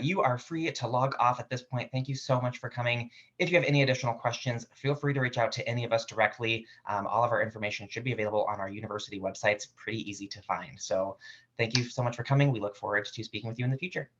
You are free to log off at this point. Thank you so much for coming. If you have any additional questions, feel free to reach out to any of us directly. All of our information should be available on our university website. It's pretty easy to find. So thank you so much for coming. We look forward to speaking with you in the future.